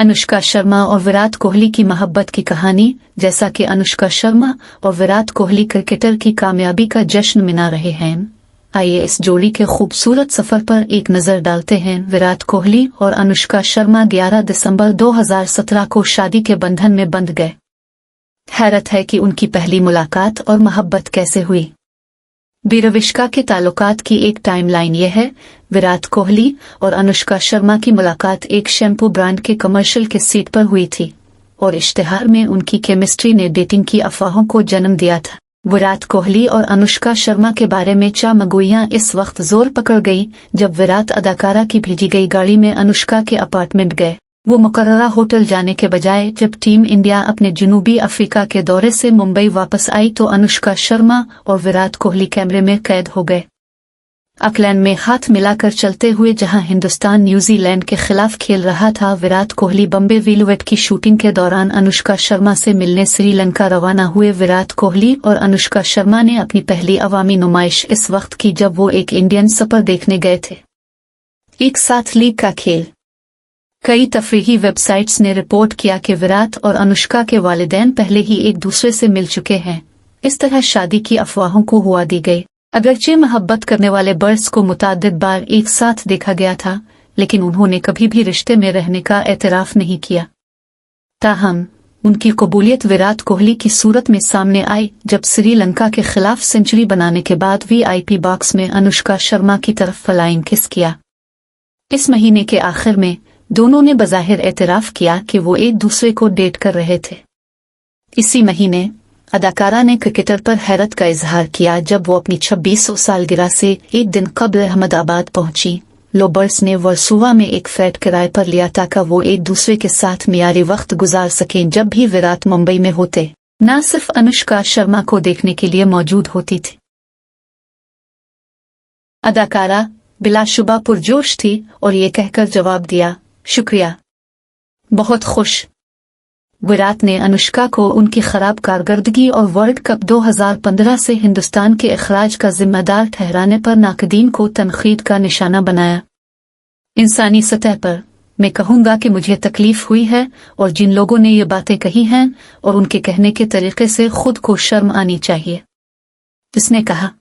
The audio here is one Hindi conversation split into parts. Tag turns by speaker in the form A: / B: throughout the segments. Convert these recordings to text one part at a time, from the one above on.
A: अनुष्का शर्मा और विराट कोहली की मोहब्बत की कहानी। जैसा कि अनुष्का शर्मा और विराट कोहली क्रिकेटर की कामयाबी का जश्न मना रहे हैं, आइए इस जोड़ी के खूबसूरत सफर पर एक नजर डालते हैं। विराट कोहली और अनुष्का शर्मा 11 दिसंबर 2017 को शादी के बंधन में बंध गए। हैरत है कि उनकी पहली मुलाकात और मोहब्बत कैसे हुई। बीरविष्का के ताल्लुकात की एक टाइमलाइन यह है। विराट कोहली और अनुष्का शर्मा की मुलाकात एक शैम्पू ब्रांड के कमर्शियल के सेट पर हुई थी और इश्तिहार में उनकी केमिस्ट्री ने डेटिंग की अफवाहों को जन्म दिया था। विराट कोहली और अनुष्का शर्मा के बारे में चामगोइयां इस वक्त जोर पकड़ गई जब विराट अदाकारा की भेजी गई गाड़ी में अनुष्का के अपार्टमेंट गए। वो मुकर्ररा होटल जाने के बजाय जब टीम इंडिया अपने जनूबी अफ्रीका के दौरे से मुंबई वापस आई तो अनुष्का शर्मा और विराट कोहली कैमरे में कैद हो गए। ऑकलैंड में हाथ मिलाकर चलते हुए जहां हिंदुस्तान न्यूजीलैंड के खिलाफ खेल रहा था, विराट कोहली बम्बे विलवेट की शूटिंग के दौरान अनुष्का शर्मा से मिलने श्रीलंका रवाना हुए। विराट कोहली और अनुष्का शर्मा ने अपनी पहली अवामी नुमाइश इस वक्त की जब वो एक इंडियन सफर देखने गए थे। एक साथ लीग का खेल। कई तफरीही वेबसाइट्स ने रिपोर्ट किया कि विराट और अनुष्का के वालिदैन पहले ही एक दूसरे से मिल चुके हैं। इस तरह शादी की अफवाहों को हुआ दी गई। अगरचे मोहब्बत करने वाले बर्ड्स को मुताद्दिद बार एक साथ देखा गया था, लेकिन उन्होंने कभी भी रिश्ते में रहने का एतराफ नहीं किया। ताहम उनकी कबूलियत विराट कोहली की सूरत में सामने आई जब श्रीलंका के खिलाफ सेंचुरी बनाने के बाद VIP बॉक्स में अनुष्का शर्मा की तरफ फ्लाइंग किस किया। इस महीने के आखिर में दोनों ने बज़ाहिर एतराफ किया कि वो एक दूसरे को डेट कर रहे थे। इसी महीने अदाकारा ने क्रिकेटर पर हैरत का इजहार किया जब वो अपनी 2600 सालगिरह से एक दिन कबल अहमदाबाद पहुंची। लोबर्स ने वर्सोवा में एक फ्लैट किराए पर लिया ताकि वो एक दूसरे के साथ मियारी वक्त गुजार सकें। जब भी विराट मुंबई में होते, न सिर्फ अनुष्का शर्मा को देखने के लिए मौजूद होती थी। अदाकारा बिलाशुबा पुरजोश थी और ये कहकर जवाब दिया, शुक्रिया, बहुत खुश। विराट ने अनुष्का को उनकी खराब कारकर्दगी और वर्ल्ड कप 2015 से हिंदुस्तान के अखराज का जिम्मेदार ठहराने पर नाकदीन को तनकीद का निशाना बनाया। इंसानी सतह पर मैं कहूंगा कि मुझे तकलीफ हुई है और जिन लोगों ने ये बातें कही हैं और उनके कहने के तरीके से खुद को शर्म आनी चाहिए, इसने कहा।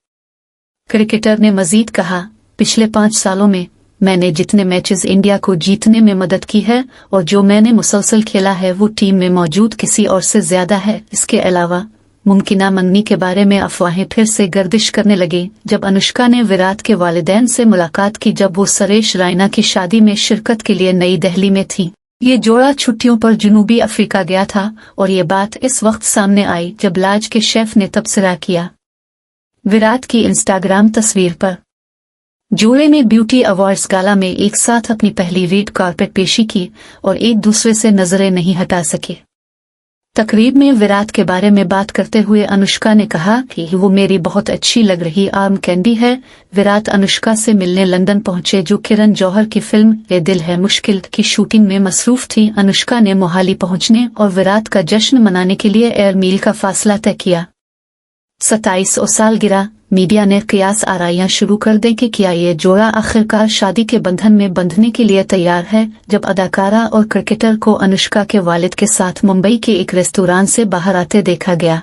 A: क्रिकेटर ने मजीद कहा, पिछले 5 सालों में मैंने जितने मैचेस इंडिया को जीतने में मदद की है और जो मैंने मुसलसल खेला है वो टीम में मौजूद किसी और से ज्यादा है। इसके अलावा मुमकिना मंगनी के बारे में अफवाहें फिर से गर्दिश करने लगी जब अनुष्का ने विराट के वालिदैन से मुलाकात की जब वो सुरेश रैना की शादी में शिरकत के लिए नई दिल्ली में थी। ये जोड़ा छुट्टियों पर जनूबी अफ्रीका गया था और ये बात इस वक्त सामने आई जब लाज के शेफ ने तबसरा किया। विराट की इंस्टाग्राम तस्वीर पर जोड़े ने ब्यूटी अवार्ड्स गाला में एक साथ अपनी पहली रेड कार्पेट पेशी की और एक दूसरे से नजरें नहीं हटा सके। तकरीब में विराट के बारे में बात करते हुए अनुष्का ने कहा कि वो मेरी बहुत अच्छी लग रही आर्म कैंडी है। विराट अनुष्का से मिलने लंदन पहुंचे जो किरण जौहर की फिल्म ये दिल है मुश्किल की शूटिंग में मसरूफ थी। अनुष्का ने मोहाली पहुंचने और विराट का जश्न मनाने के लिए एयर मील का फासला तय किया। 27 सालगिरह। मीडिया ने कयास आराइयां शुरू कर दें कि क्या ये जोड़ा आखिरकार शादी के बंधन में बंधने के लिए तैयार है जब अदाकारा और क्रिकेटर को अनुष्का के वालिद के साथ मुंबई के एक रेस्तोरां से बाहर आते देखा गया।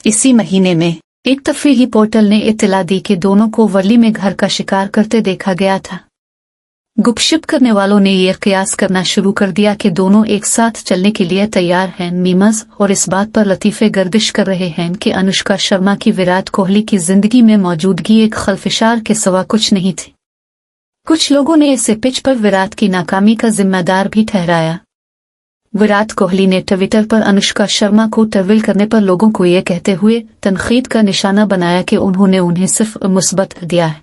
A: इसी महीने में एक तफरीही पोर्टल ने इत्तला दी कि दोनों को वर्ली में घर का शिकार करते देखा गया था। गुपशुप करने वालों ने यह कयास करना शुरू कर दिया कि दोनों एक साथ चलने के लिए तैयार हैं। मीमस और इस बात पर लतीफे गर्दिश कर रहे हैं कि अनुष्का शर्मा की विराट कोहली की जिंदगी में मौजूदगी एक खलफिशार के सिवा कुछ नहीं थी। कुछ लोगों ने इसे पिच पर विराट की नाकामी का जिम्मेदार भी ठहराया। विराट कोहली ने ट्विटर पर अनुष्का शर्मा को टर्विल करने पर लोगों को यह कहते हुए तनकीद का निशाना बनाया कि उन्होंने उन्हें सिर्फ मुस्बत दिया है।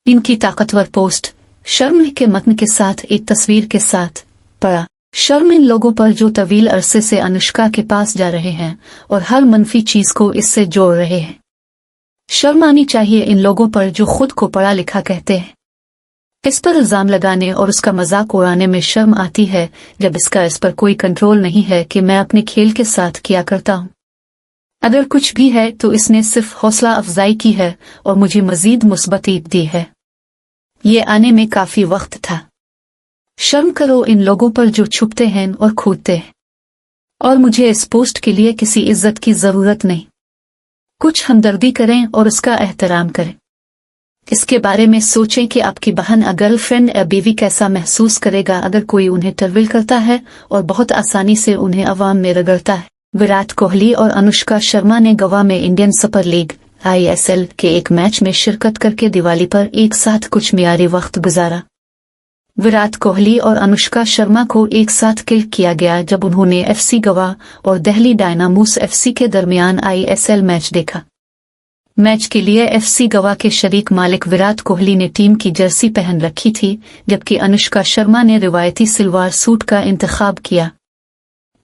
A: इनकी ताकतवर पोस्ट शर्म के मतन के साथ एक तस्वीर के साथ पड़ा। शर्म इन लोगों पर जो तवील अरसे से अनुष्का के पास जा रहे हैं और हर मनफी चीज को इससे जोड़ रहे हैं। शर्म आनी चाहिए इन लोगों पर जो खुद को पढ़ा लिखा कहते हैं। इस पर इल्जाम लगाने और उसका मजाक उड़ाने में शर्म आती है जब इसका इस पर कोई कंट्रोल नहीं है कि मैं अपने खेल के साथ किया करता हूँ। अगर कुछ भी है तो इसने सिर्फ हौसला अफजाई की है और मुझे मजीद मुस्बत दी है। ये आने में काफी वक्त था। शर्म करो इन लोगों पर जो छुपते हैं और कूदते हैं। और मुझे इस पोस्ट के लिए किसी इज्जत की जरूरत नहीं। कुछ हमदर्दी करें और उसका एहतराम करें। इसके बारे में सोचें कि आपकी बहन या गर्लफ्रेंड या बीवी कैसा महसूस करेगा अगर कोई उन्हें टर्विल करता है और बहुत आसानी से उन्हें अवाम में रगड़ता है। विराट कोहली और अनुष्का शर्मा ने गोवा में इंडियन सुपर लीग ISL के एक मैच में शिरकत करके दिवाली पर एक साथ कुछ मियारी वक्त गुजारा। विराट कोहली और अनुष्का शर्मा को एक साथ किल किया गया जब उन्होंने FC गोवा और दिल्ली डायनामोस FC के दरमियान ISL मैच देखा। मैच के लिए FC गोवा के शरीक मालिक विराट कोहली ने टीम की जर्सी पहन रखी थी, जबकि अनुष्का शर्मा ने रिवायती सलवार सूट का इंतखाब किया।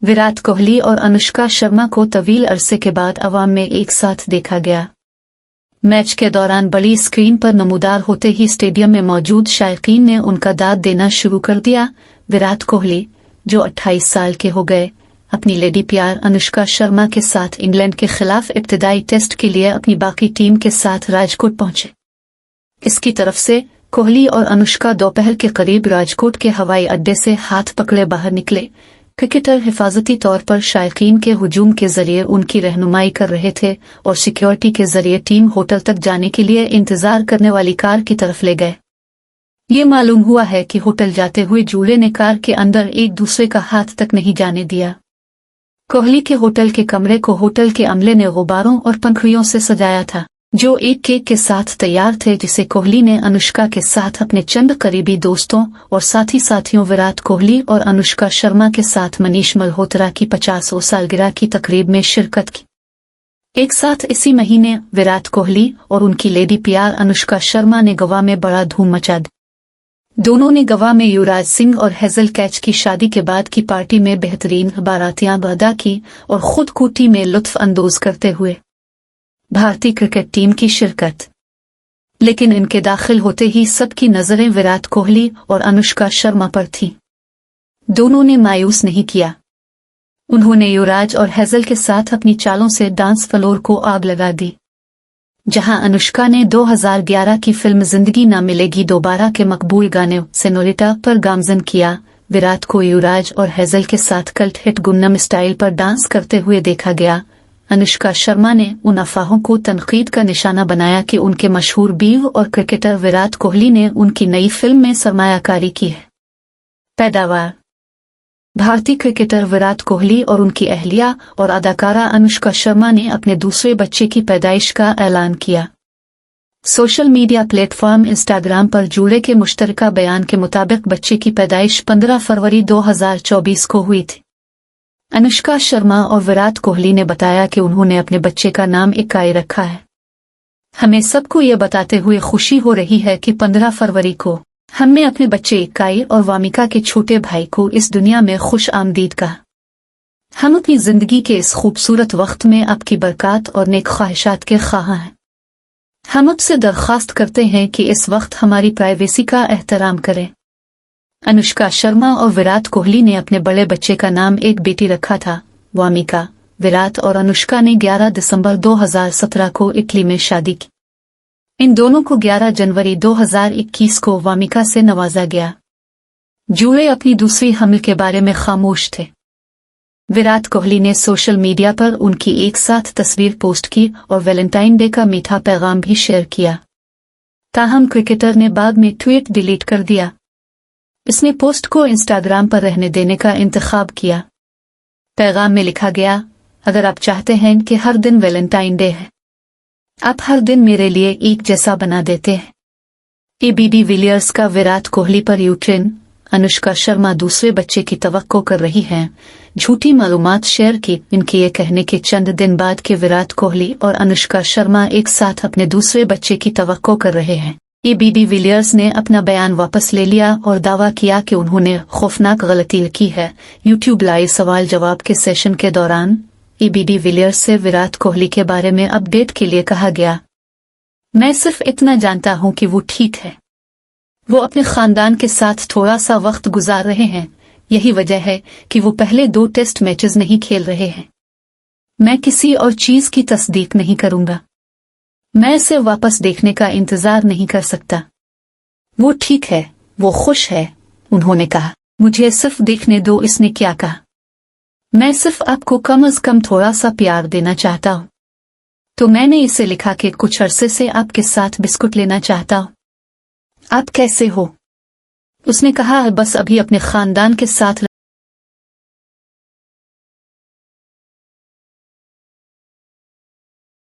A: विराट कोहली और अनुष्का शर्मा को तवील अरसे के बाद अवाम में एक साथ देखा गया। मैच के दौरान बड़ी स्क्रीन पर नमूदार होते ही स्टेडियम में मौजूद शायकीन ने उनका दाद देना शुरू कर दिया। विराट कोहली, जो 28 साल के हो गए, अपनी लेडी प्यार अनुष्का शर्मा के साथ इंग्लैंड के खिलाफ इब्तिदाई टेस्ट के लिए अपनी बाकी टीम के साथ राजकोट पहुंचे। इसकी तरफ से कोहली और अनुष्का दोपहर के करीब राजकोट के हवाई अड्डे से हाथ पकड़े बाहर निकले। क्रिकेटर हिफाजती तौर पर शायकीन के हुजूम के जरिए उनकी रहनुमाई कर रहे थे और सिक्योरिटी के जरिए टीम होटल तक जाने के लिए इंतजार करने वाली कार की तरफ ले गए। ये मालूम हुआ है कि होटल जाते हुए जूले ने कार के अंदर एक दूसरे का हाथ तक नहीं जाने दिया। कोहली के होटल के कमरे को होटल के अमले ने गुब्बारों और पंखुड़ियों से सजाया था, जो एक केक के साथ तैयार थे, जिसे कोहली ने अनुष्का के साथ अपने चंद करीबी दोस्तों और साथी साथियों विराट कोहली और अनुष्का शर्मा के साथ मनीष मल्होत्रा की 50वीं सालगिरह की तकरीब में शिरकत की। एक साथ इसी महीने विराट कोहली और उनकी लेडी प्यार अनुष्का शर्मा ने गोवा में बड़ा धूम मचा दी। दोनों ने गोवा में युवराज सिंह और हेजल कैच की शादी के बाद की पार्टी में बेहतरीन बारातियां अदा की और खुद को टीम में लुत्फ अंदोज करते हुए भारतीय क्रिकेट टीम की शिरकत। लेकिन इनके दाखिल होते ही सबकी नजरें विराट कोहली और अनुष्का शर्मा पर थीं। दोनों ने मायूस नहीं किया। उन्होंने युवराज और हेजल के साथ अपनी चालों से डांस फ्लोर को आग लगा दी। जहां अनुष्का ने 2011 की फिल्म जिंदगी ना मिलेगी दोबारा के मकबूल गाने सेनोरिटा पर गामजन किया, विराट को युवराज और हेजल के साथ कल्ट हिट गुन्नम स्टाइल पर डांस करते हुए देखा गया। अनुष्का शर्मा ने उन अफवाहों को तनकीद का निशाना बनाया कि उनके मशहूर बीव और क्रिकेटर विराट कोहली ने उनकी नई फिल्म में सरमायाकारी की है। पैदावार: भारतीय क्रिकेटर विराट कोहली और उनकी अहलिया और अदाकारा अनुष्का शर्मा ने अपने दूसरे बच्चे की पैदाइश का ऐलान किया। सोशल मीडिया प्लेटफॉर्म इंस्टाग्राम पर जुड़े के मुश्तरका बयान के मुताबिक बच्चे की पैदाइश 15 फरवरी 2024 को हुई थी। अनुष्का शर्मा और विराट कोहली ने बताया कि उन्होंने अपने बच्चे का नाम इकाई रखा है। हमें सबको ये बताते हुए खुशी हो रही है कि 15 फरवरी को हमने अपने बच्चे इकाई और वामिका के छोटे भाई को इस दुनिया में खुश आमदीद कहा। हम अपनी जिंदगी के इस खूबसूरत वक्त में आपकी बरकत और नेक ख्वाहिशात के ख्वाह हैं। हम आपसे दरख्वास्त करते हैं कि इस वक्त हमारी प्राइवेसी का एहतराम करें। अनुष्का शर्मा और विराट कोहली ने अपने बड़े बच्चे का नाम एक बेटी रखा था, वामिका। विराट और अनुष्का ने 11 दिसंबर 2017 को इटली में शादी की। इन दोनों को 11 जनवरी 2021 को वामिका से नवाजा गया। जूले अपनी दूसरी हमल के बारे में खामोश थे। विराट कोहली ने सोशल मीडिया पर उनकी एक साथ तस्वीर पोस्ट की और वैलेंटाइन डे का मीठा पैगाम भी शेयर किया। ताहम क्रिकेटर ने बाद में ट्वीट डिलीट कर दिया। इसने पोस्ट को इंस्टाग्राम पर रहने देने का इंतखाब किया। पैगाम में लिखा गया, अगर आप चाहते हैं कि हर दिन वैलेंटाइन डे है, आप हर दिन मेरे लिए एक जैसा बना देते हैं। ABD विलियर्स का विराट कोहली पर यूक्रेन। अनुष्का शर्मा दूसरे बच्चे की तवक्को कर रही हैं। झूठी मालूमात शेयर की इनके ये कहने के चंद दिन बाद के विराट कोहली और अनुष्का शर्मा एक साथ अपने दूसरे बच्चे की तवक्को कर रहे हैं। ABD विलियर्स ने अपना बयान वापस ले लिया और दावा किया कि उन्होंने खौफनाक गलती की है। यूट्यूब लाइव सवाल जवाब के सेशन के दौरान ABD विलियर्स से विराट कोहली के बारे में अपडेट के लिए कहा गया, मैं सिर्फ इतना जानता हूं कि वो ठीक है। वो अपने खानदान के साथ थोड़ा सा वक्त गुजार रहे हैं। यही वजह है कि वो पहले 2 टेस्ट मैचेस नहीं खेल रहे हैं। मैं किसी और चीज की तस्दीक नहीं करूंगा। मैं इसे वापस देखने का इंतजार नहीं कर सकता। वो ठीक है, वो खुश है, उन्होंने कहा, मुझे सिर्फ देखने दो इसने क्या कहा। मैं सिर्फ आपको कम से कम थोड़ा सा प्यार देना चाहता हूँ, तो मैंने इसे लिखा कि कुछ अरसे से आपके साथ बिस्कुट लेना चाहता हूँ। आप कैसे हो? उसने कहा, बस अभी अपने खानदान के साथ